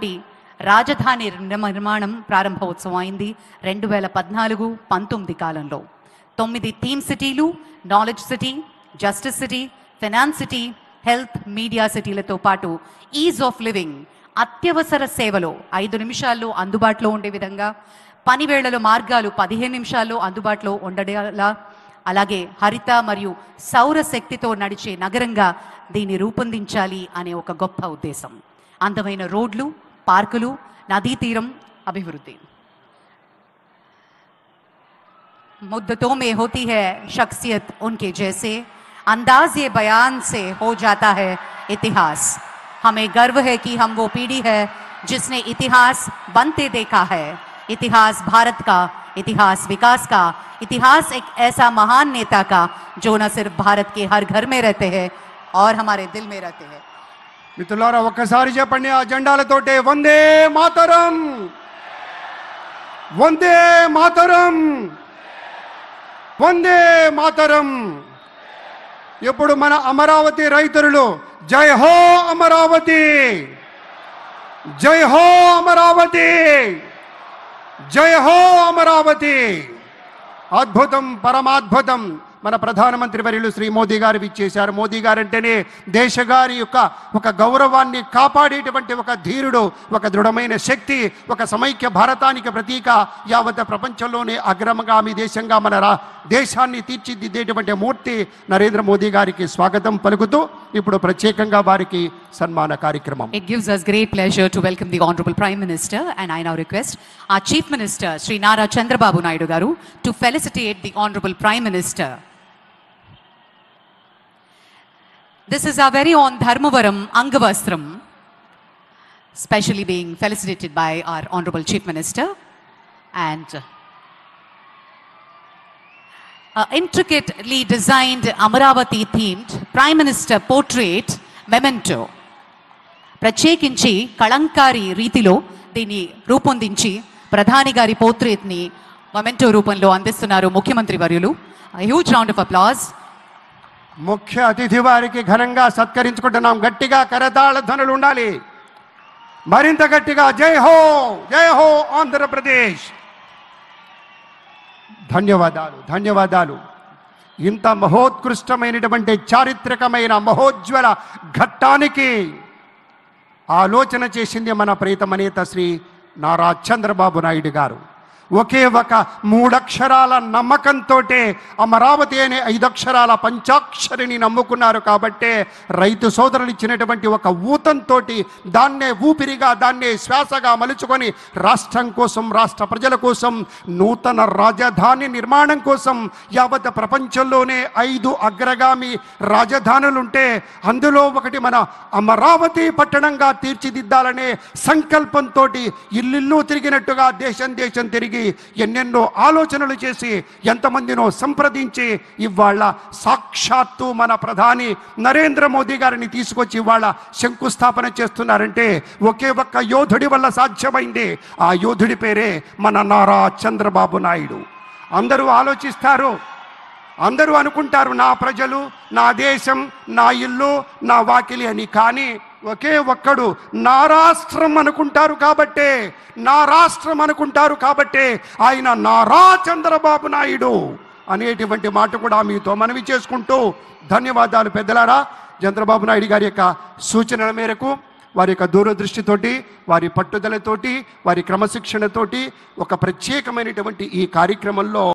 తోటి రాజధాని నిర్మాణం ప్రారంభోత్సవం అయింది 2014-19 కాలంలో. 9 థీమ్ సిటీలు, knowledge city, justice city, finance city, health, media సిటీలతో పాటు ఈజ్ ఆఫ్ లివింగ్, అత్యవసర సేవలో 5 నిమిషాల్లో అందుబాటులో ఉండే విధంగా, పని వేళల మార్గాలు 15 నిమిషాల్లో అందుబాటులో ఉండేలా, అలాగే హరిత మరియు సౌర శక్తితో నడిచే నగరంగా దీన్ని రూపొందించాలి అనే ఒక గొప్ప ఉద్దేశం. అందమైన రోడ్లు, పార్కులు, నదీ తీరం అభివృద్ధి. मुद्दतों में होती है शख्सियत उनके जैसे, अंदाज ये बयान से हो जाता है इतिहास. हमें गर्व है कि हम वो पीढ़ी है जिसने इतिहास बनते देखा है. इतिहास भारत का, इतिहास विकास का, इतिहास एक ऐसा महान नेता का जो न सिर्फ भारत के हर घर में रहते हैं और हमारे दिल में रहते हैं. మిత్రులారా ఒక్కసారి చెప్పండి ఆ జెండాలతోటే వందే మాతరం, వందే మాతరం, వందే మాతరం. ఇప్పుడు మన అమరావతి రైతులు జై హో అమరావతి, జై హో అమరావతి, జై హో అమరావతి. అద్భుతం, పరమాద్భుతం. మన ప్రధానమంత్రి వర్యులు శ్రీ మోదీ గారు ఇచ్చేశారు. మోదీ గారు అంటేనే దేశగారి యొక్క ఒక గౌరవాన్ని కాపాడేటువంటి ఒక ధీరుడు, ఒక దృఢమైన శక్తి, ఒక సమైక్య భారతానికి ప్రతీక, యావత్ ప్రపంచంలోనే అగ్రగామి దేశంగా మన దేశాన్ని తీర్చిదిద్దేటువంటి మూర్తి నరేంద్ర మోదీ గారికి స్వాగతం పలుకుతూ ఇప్పుడు ప్రత్యేకంగా వారికి సన్మాన కార్యక్రమం. It gives us great pleasure to welcome the Honorable Prime Minister, and I now request our Chief Minister Sri Nara Chandrababu Naidu garu to felicitate the Honorable Prime Minister. This is our very own Dharmavaram Angavastram, specially being felicitated by our Honorable Chief Minister, and intricately designed Amaravati themed Prime Minister portrait memento. ప్రత్యేకించి కళంకారి రీతిలో దీన్ని రూపొందించి ప్రధాని గారి పోర్ట్రేట్ని memento రూపంలో అందిస్తున్నారు ముఖ్యమంత్రి వర్యులు. Huge round of applause. ముఖ్య అతిథి వారికి ఘనంగా సత్కరించుకుంటున్నాం. గట్టిగా కరతాళ ధ్వనులు ఉండాలి, మరింత గట్టిగా. జై హో, జై హో ఆంధ్రప్రదేశ్. ధన్యవాదాలు, ధన్యవాదాలు. ఇంత మహోత్కృష్టమైనటువంటి చారిత్రకమైన మహోజ్వల ఘట్టానికి ఆలోచన చేసింది మన ప్రియతమ నేత శ్రీ నారా చంద్రబాబు నాయుడు గారు. ఒకే ఒక 3 అక్షరాల నమ్మకంతో అమరావతి అనే 5 అక్షరాల పంచాక్షరిని నమ్ముకున్నారు. కాబట్టే రైతు సోదరులు ఇచ్చినటువంటి ఒక ఊతంతో దాన్నే ఊపిరిగా, దాన్నే శ్వాసగా మలుచుకొని రాష్ట్రం కోసం, రాష్ట్ర ప్రజల కోసం, నూతన రాజధాని నిర్మాణం కోసం యావత్ ప్రపంచంలోనే 5 అగ్రగామి రాజధానులుంటే అందులో ఒకటి మన అమరావతి పట్టణంగా తీర్చిదిద్దాలనే సంకల్పంతో ఇల్లు తిరిగినట్టుగా దేశం దేశం తిరిగి ఎన్నెన్నో ఆలోచనలు చేసి ఎంతమందినో సంప్రదించి ఇవాళ సాక్షాత్తు మన ప్రధాని నరేంద్ర మోదీ గారిని తీసుకొచ్చి ఇవాళ శంకుస్థాపన చేస్తున్నారంటే ఒకే ఒక్క యోధుడి వల్ల సాధ్యమైంది. ఆ యోధుడి పేరే మన నారా చంద్రబాబు నాయుడు. అందరూ ఆలోచిస్తారు, అందరూ అనుకుంటారు నా ప్రజలు, నా దేశం, నా ఇల్లు, నా వాకిలి అని. కానీ ఒకే ఒక్కడు నా రాష్ట్రం అనుకుంటారు కాబట్టే, నా రాష్ట్రం అనుకుంటారు కాబట్టే ఆయన నారా చంద్రబాబు నాయుడు అనేటువంటి మాట కూడా మీతో మనవి చేసుకుంటూ ధన్యవాదాలు. పెద్దలారా, చంద్రబాబు నాయుడు గారి యొక్క సూచనల మేరకు, వారి యొక్క దూరదృష్టితోటి, వారి పట్టుదలతోటి, వారి క్రమశిక్షణతోటి ఒక ప్రత్యేకమైనటువంటి ఈ కార్యక్రమంలో